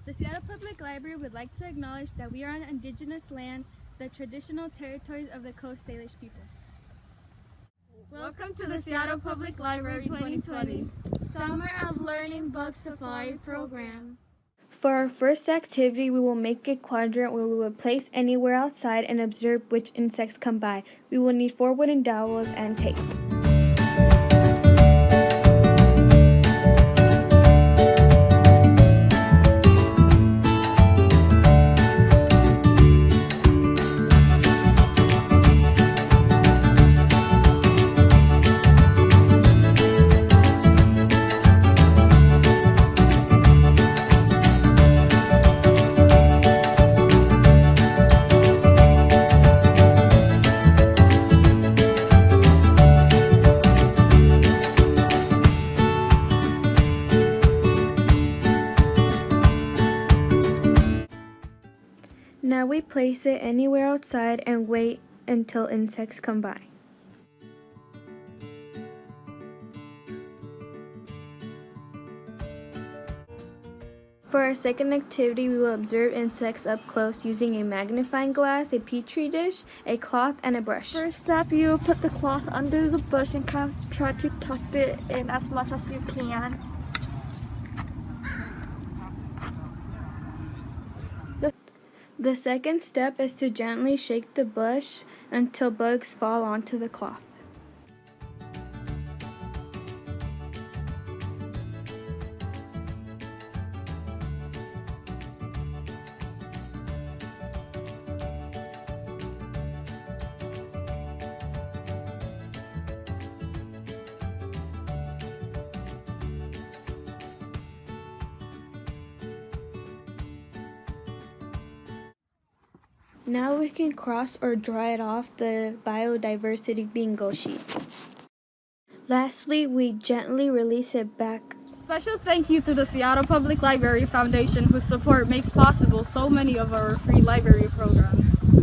The Seattle Public Library would like to acknowledge that we are on indigenous land, the traditional territories of the Coast Salish people. Welcome to the Seattle Public Library 2020 Summer of Learning Bug Safari program. For our first activity, we will make a quadrant where we will place anywhere outside and observe which insects come by. We will need 4 wooden dowels and tape. Now we place it anywhere outside and wait until insects come by. For our second activity, we will observe insects up close using a magnifying glass, a petri dish, a cloth, and a brush. First step, you put the cloth under the bush and kind of try to tuck it in as much as you can. The second step is to gently shake the bush until bugs fall onto the cloth. Now we can cross or dry it off the biodiversity bingo sheet. Lastly, we gently release it back. Special thank you to the Seattle Public Library Foundation, whose support makes possible so many of our free library programs.